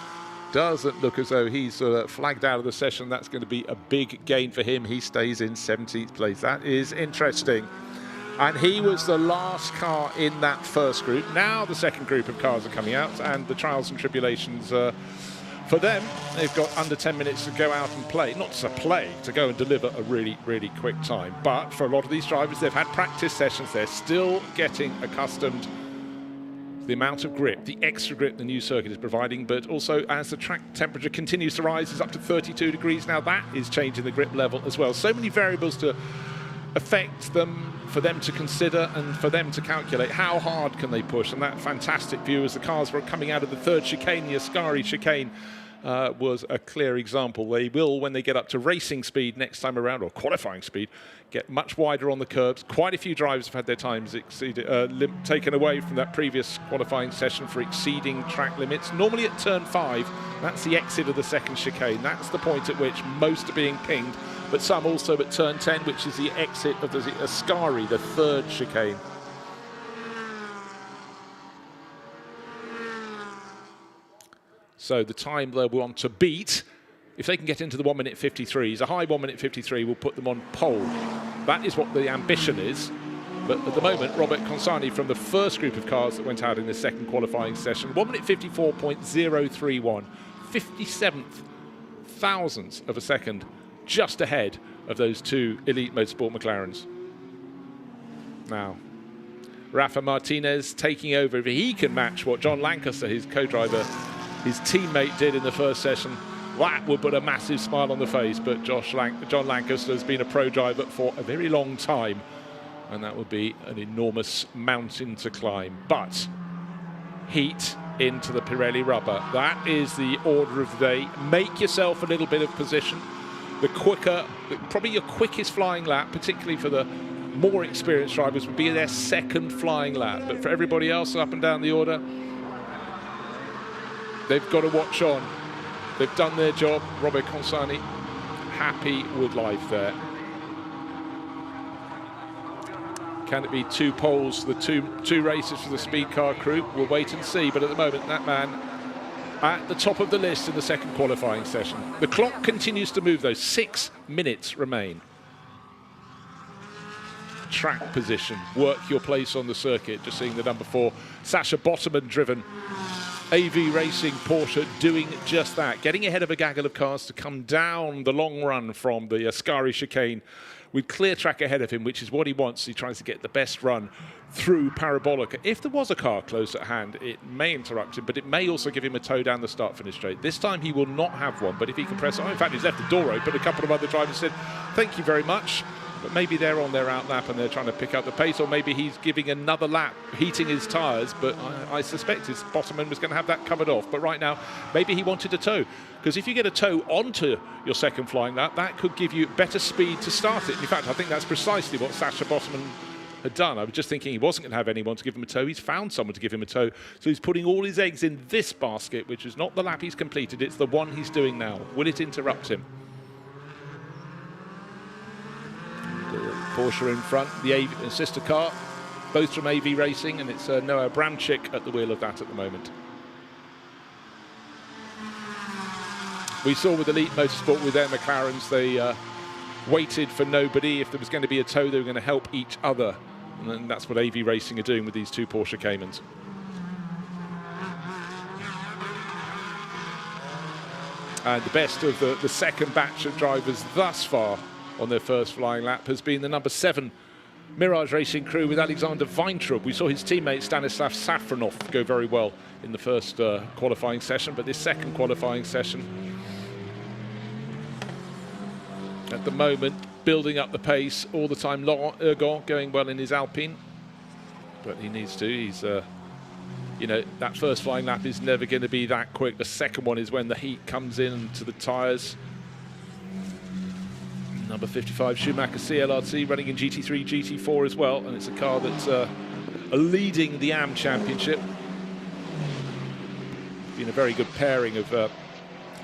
[SPEAKER 1] doesn't look as though he's flagged out of the session. That's going to be a big gain for him. He stays in 17th place. That is interesting. And he was the last car in that first group. Now the second group of cars are coming out, and the trials and tribulations for them. They've got under 10 minutes to go out and play. Not to play, to go and deliver a really, really quick time. But for a lot of these drivers, they've had practice sessions. They're still getting accustomed to the amount of grip, the extra grip the new circuit is providing. But also, as the track temperature continues to rise, it's up to 32 degrees now. That is changing the grip level as well. So many variables to affect them, for them to consider and for them to calculate how hard can they push. And that fantastic view as the cars were coming out of the third chicane, the Ascari chicane, was a clear example. They will, when they get up to racing speed next time around, or qualifying speed, get much wider on the curbs. Quite a few drivers have had their times taken away from that previous qualifying session for exceeding track limits. Normally at turn 5, that's the exit of the second chicane. That's the point at which most are being pinged, but some also at turn 10, which is the exit of the Ascari, the third chicane. So the time they want to beat, if they can get into the 1 minute 53s, a high 1 minute 53 will put them on pole. That is what the ambition is. But at the moment, Robert Consani from the first group of cars that went out in the second qualifying session, 1 minute 54.031, 57th thousandths of a second, just ahead of those 2 Elite Motorsport McLarens. Now, Rafa Martinez taking over. If he can match what John Lancaster, his co-driver, his teammate, did in the first session, that would put a massive smile on the face. But John Lancaster has been a pro driver for a very long time, and that would be an enormous mountain to climb. But heat into the Pirelli rubber. That is the order of the day. Make yourself a little bit of position. The quicker, probably your quickest flying lap, particularly for the more experienced drivers, would be their second flying lap. But for everybody else up and down the order, they've got to watch on. They've done their job. Robert Consani happy with life there. Can it be 2 poles, the two races for the speed car crew? We'll wait and see. But at the moment, that man at the top of the list in the second qualifying session. The clock continues to move, though. 6 minutes remain. track position, work your place on the circuit. Just seeing the number 4, Sasha Botterman driven AV Racing Porsche doing just that, getting ahead of a gaggle of cars to come down the long run from the Ascari chicane with clear track ahead of him, which is what he wants. He tries to get the best run through Parabolica. If there was a car close at hand, it may interrupt him, but it may also give him a tow down the start-finish straight. This time he will not have one, but if he can press on, in fact, he's left the door open. A couple of other drivers said, thank you very much. But maybe they're on their out lap and they're trying to pick up the pace, or maybe he's giving another lap, heating his tyres. But I suspect his Bottomman was going to have that covered off. But right now, maybe he wanted a tow. Because if you get a tow onto your second flying lap, that could give you better speed to start it. In fact, I think that's precisely what Sasha Bottomman had done. I was just thinking he wasn't going to have anyone to give him a tow. He's found someone to give him a tow. So he's putting all his eggs in this basket, which is not the lap he's completed. It's the one he's doing now. Will it interrupt him? Porsche in front, the sister car, both from AV Racing, and it's Noah Bramchick at the wheel of that at the moment. We saw with Elite Motorsport with their McLarens, they waited for nobody. If there was going to be a tow, they were going to help each other. And that's what AV Racing are doing with these 2 Porsche Caymans. And the best of the second batch of drivers thus far on their first flying lap has been the number 7 Mirage Racing crew with Alexander Weintraub. We saw his teammate Stanislav Safronov go very well in the first qualifying session, but this second qualifying session, at the moment, building up the pace all the time. Laurent Ergon going well in his Alpine, but he needs to. He's, you know, that first flying lap is never going to be that quick. The second one is when the heat comes in to the tyres. Number 55 Schumacher CLRT running in GT3, GT4 as well, and it's a car that's leading the AM Championship. Been a very good pairing of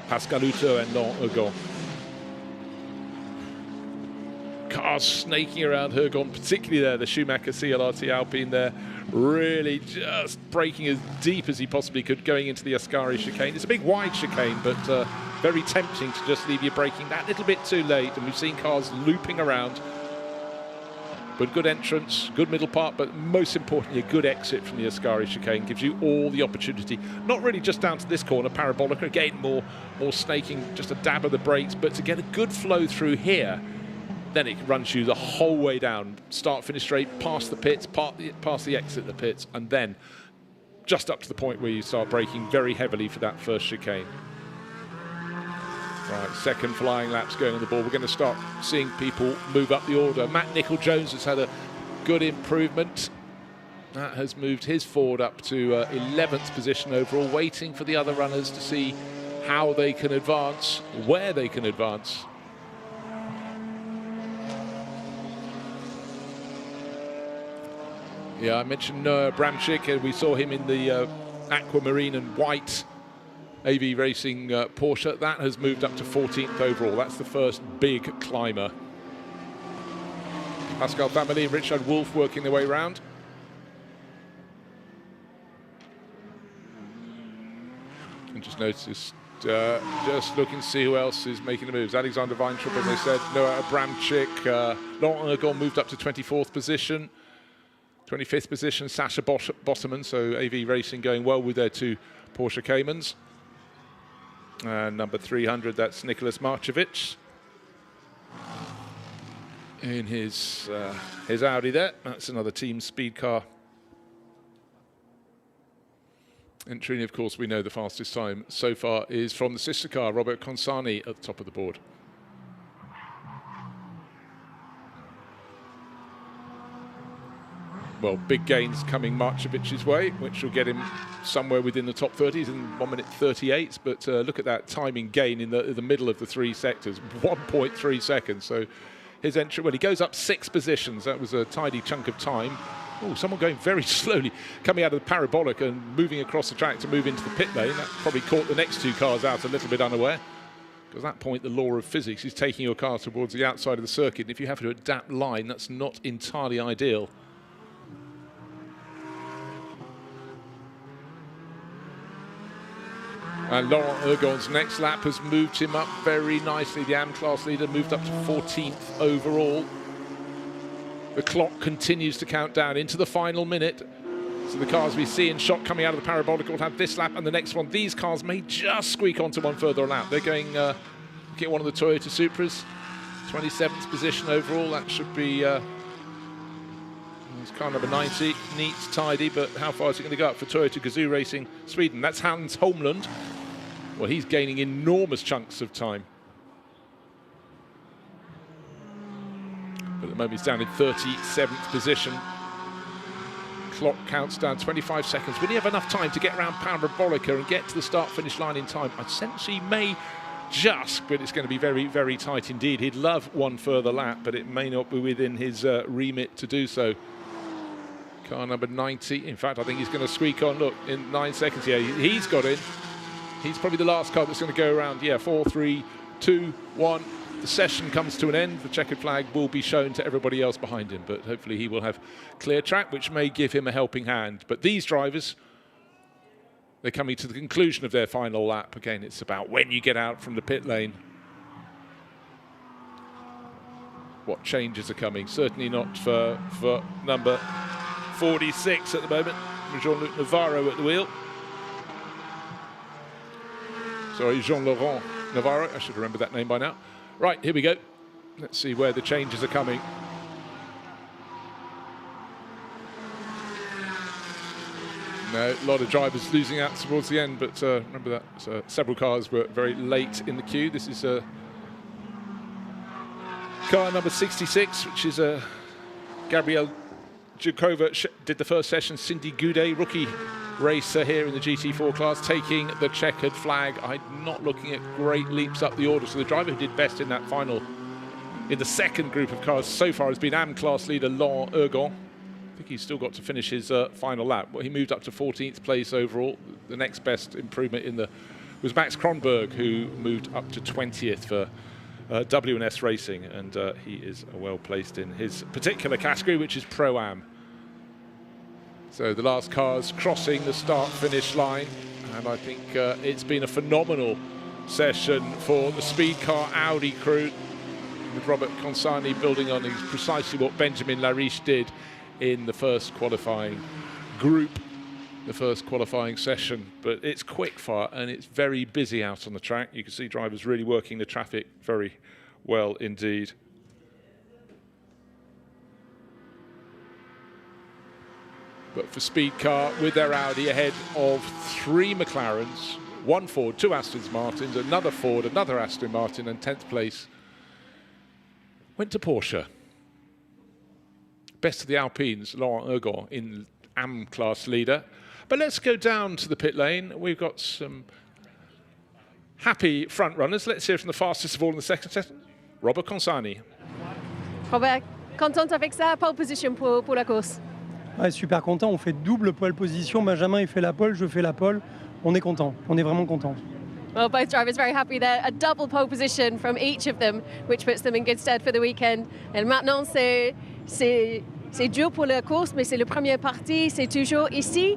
[SPEAKER 1] Pascal Hutto and Laurent Ergon. Cars snaking around Ergon, particularly there, the Schumacher CLRT Alpine there, really just braking as deep as he possibly could going into the Ascari chicane. It's a big wide chicane, but very tempting to just leave you braking that little bit too late, and we've seen cars looping around. But good entrance, good middle part, but most importantly, a good exit from the Ascari chicane gives you all the opportunity. Not really just down to this corner, Parabolica, again, more snaking, just a dab of the brakes, but to get a good flow through here, then it runs you the whole way down, start, finish straight, past the pits, past the exit of the pits, and then just up to the point where you start braking very heavily for that first chicane. Right, second flying lap's going on the ball. We're going to start seeing people move up the order. Matt Nicol-Jones has had a good improvement. That has moved his Ford up to 11th position overall, waiting for the other runners to see how they can advance, where they can advance. Yeah, I mentioned Noah Bramchick. We saw him in the aquamarine and white AV Racing Porsche. That has moved up to 14th overall. That's the first big climber. Pascal Family and Richard Wolf working their way around. And just noticed, just looking to see who else is making the moves. Alexander Weintraub, as I said, Noah Bramchick. Laurent Ergon moved up to 24th position. 25th position, Sasha Botterman. So AV Racing going well with their 2 Porsche Caymans. And number 300, that's Nicholas Marcevic in his Audi there. That's another team speed car entry. And of course, we know the fastest time so far is from the sister car, Robert Consani, at the top of the board. Well, big gains coming Marcevic's way, which will get him somewhere within the top 30s in 1 minute 38. But look at that timing gain in the middle of the 3 sectors, 1.3 seconds. So his entry, well, he goes up 6 positions. That was a tidy chunk of time. Oh, someone going very slowly, coming out of the parabolic and moving across the track to move into the pit lane. That probably caught the next 2 cars out a little bit unaware. Because at that point, the law of physics is taking your car towards the outside of the circuit. And if you have to adapt line, that's not entirely ideal. And Laurent Ergon's next lap has moved him up very nicely. The AM class leader moved up to 14th overall. The clock continues to count down into the final minute. So the cars we see in shot coming out of the parabolic will have this lap and the next one. These cars may just squeak onto one further lap. They're going get one of the Toyota Supras. 27th position overall. That should be it's car number 90. Neat, tidy, but how far is it going to go up for Toyota Gazoo Racing Sweden? That's Hans Holmlund. Well, he's gaining enormous chunks of time. But at the moment he's down in 37th position. Clock counts down 25 seconds. Will he have enough time to get around Parabolica and get to the start-finish line in time? I sense he may just, but it's going to be very, very tight indeed. He'd love one further lap, but it may not be within his remit to do so. Car number 90. In fact, I think he's going to squeak on. Look, in 9 seconds. Yeah, he's got in. He's probably the last car that's going to go around. Yeah, 4, 3, 2, 1. The session comes to an end. The checkered flag will be shown to everybody else behind him, but hopefully he will have clear track, which may give him a helping hand. But these drivers, they're coming to the conclusion of their final lap. Again, it's about when you get out from the pit lane. What changes are coming? Certainly not for number 46 at the moment. Jean-Luc Navarro at the wheel. Sorry, Jean-Laurent Navarro. I should remember that name by now. Right, here we go. Let's see where the changes are coming. No, a lot of drivers losing out towards the end, but remember that several cars were very late in the queue. This is car number 66, which is Gabriel Djukova, did the first session. Cindy Goudet, rookie racer here in the GT4 class, taking the checkered flag. I'm not looking at great leaps up the order. So the driver who did best in that final, in the second group of cars so far, has been AM class leader Laurent Ergon. I think he's still got to finish his final lap. Well, he moved up to 14th place overall. The next best improvement was Max Kronberg, who moved up to 20th for W&S Racing, and he is well placed in his particular category, which is Pro-Am. So the last cars crossing the start-finish line, and I think it's been a phenomenal session for the speed car Audi crew, with Robert Consani building on precisely what Benjamin Larrich did in the first qualifying group, the first qualifying session. But it's quick fire and it's very busy out on the track. You can see drivers really working the traffic very well indeed. But for speed car, with their Audi ahead of 3 McLarens, 1 Ford, 2 Aston Martins, another Ford, another Aston Martin, and 10th place went to Porsche. Best of the Alpines, Laurent Ergon in AM class leader. But let's go down to the pit lane. We've got some happy front runners. Let's hear from the fastest of all in the second session, Robert Consani.
[SPEAKER 2] Robert, contente avec ça, pole position pour la course.
[SPEAKER 3] Ouais, super content, on fait double pole position. Benjamin il fait la pole, je fais la pole. On est content, on est vraiment content.
[SPEAKER 2] Well, both drivers very happy there. A double pole position from each of them, which puts them in good stead for the weekend. Et maintenant, c'est dur pour la course, mais c'est le premier parti, c'est toujours ici,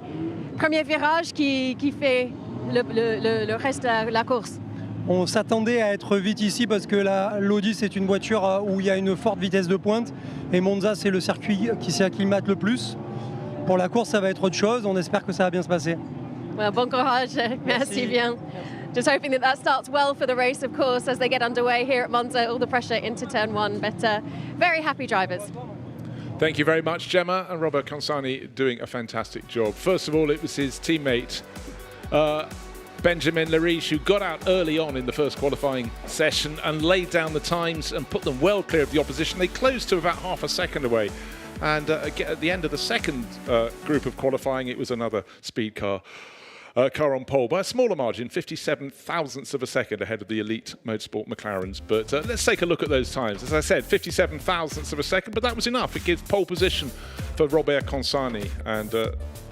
[SPEAKER 2] premier virage qui fait le reste de la course.
[SPEAKER 3] On s'attendait à être vite ici parce que l'Audi c'est une voiture où il y a une forte vitesse de pointe et Monza c'est le circuit qui s'acclimate le plus. Pour la course ça va être autre chose, on espère que ça va bien se passer.
[SPEAKER 2] Well, bon courage, merci bien. Just hoping that starts well for the race, of course, as they get underway here at Monza, all the pressure into turn 1, but very happy drivers.
[SPEAKER 1] Thank you very much, Gemma, and Robert Consani doing a fantastic job. First of all, it was his teammate, Benjamin Larrich, who got out early on in the first qualifying session and laid down the times and put them well clear of the opposition. They closed to about half a second away. And at the end of the second group of qualifying, it was another speed car on pole by a smaller margin, 57 thousandths of a second ahead of the elite motorsport McLarens. But let's take a look at those times. As I said, 57 thousandths of a second, but that was enough. It gives pole position for Robert Consani, and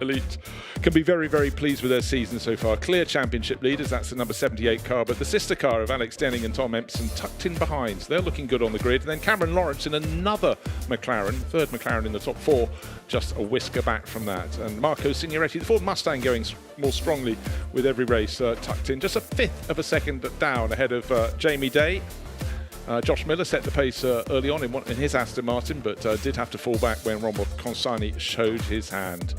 [SPEAKER 1] elite can be very, very pleased with their season so far. Clear championship leaders, that's the number 78 car, but the sister car of Alex Denning and Tom Empson tucked in behind, so they're looking good on the grid. And then Cameron Lawrence in another McLaren, third McLaren in the top 4, just a whisker back from that. And Marco Signoretti, the Ford Mustang, going more strongly with every race, tucked in just a fifth of a second down ahead of Jamie Day. Josh Miller set the pace early on in his Aston Martin, but did have to fall back when Consani showed his hand.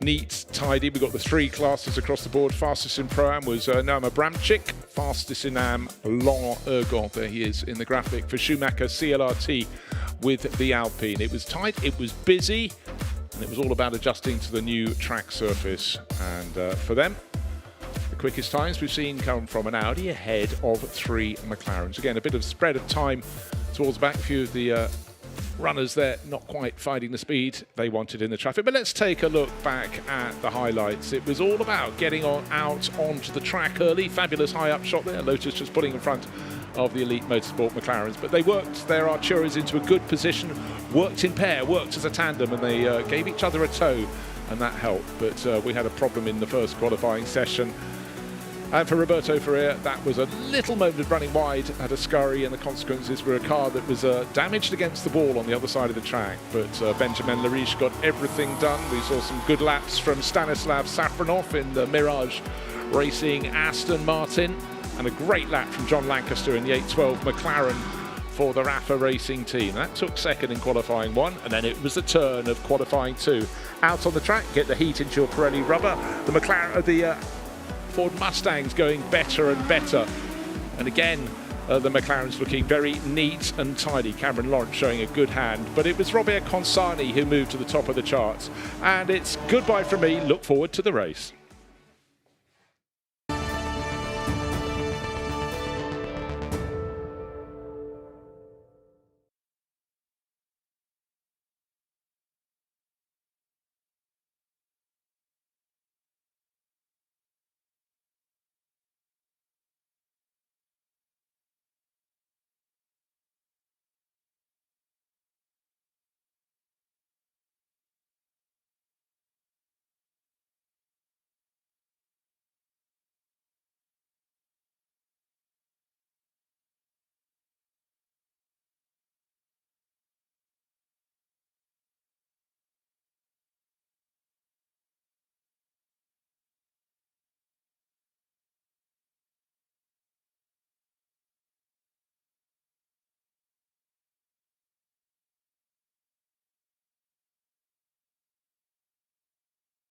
[SPEAKER 1] Neat, tidy. We got the 3 classes across the board. Fastest in Pro-Am was Noam Abramczyk. Fastest in Am, Laurent Ergon. There he is in the graphic for Schumacher CLRT with the Alpine. It was tight, it was busy, and it was all about adjusting to the new track surface. And for them, the quickest times we've seen come from an Audi ahead of 3 McLarens. Again, a bit of spread of time towards the back. A few of the runners there not quite finding the speed they wanted in the traffic. But let's take a look back at the highlights. It was all about getting out onto the track early. Fabulous high up shot there. Lotus just pulling in front of the Elite Motorsport McLarens. But they worked their Arturas into a good position, worked in pair, worked as a tandem, and they gave each other a tow, and that helped. But we had a problem in the first qualifying session. And for Roberto Ferrer, that was a little moment of running wide at a scurry, and the consequences were a car that was damaged against the wall on the other side of the track. But Benjamin Larrich got everything done. We saw some good laps from Stanislav Safronov in the Mirage Racing Aston Martin, and a great lap from John Lancaster in the 812 McLaren for the RAFA Racing team. That took second in qualifying 1, and then it was the turn of qualifying 2. Out on the track, get the heat into your Pirelli rubber. The McLaren, Ford Mustangs going better and better, and again the McLaren's looking very neat and tidy. Cameron Lawrence showing a good hand, but it was Robert Consani who moved to the top of the charts. And it's goodbye from me. Look forward to the race.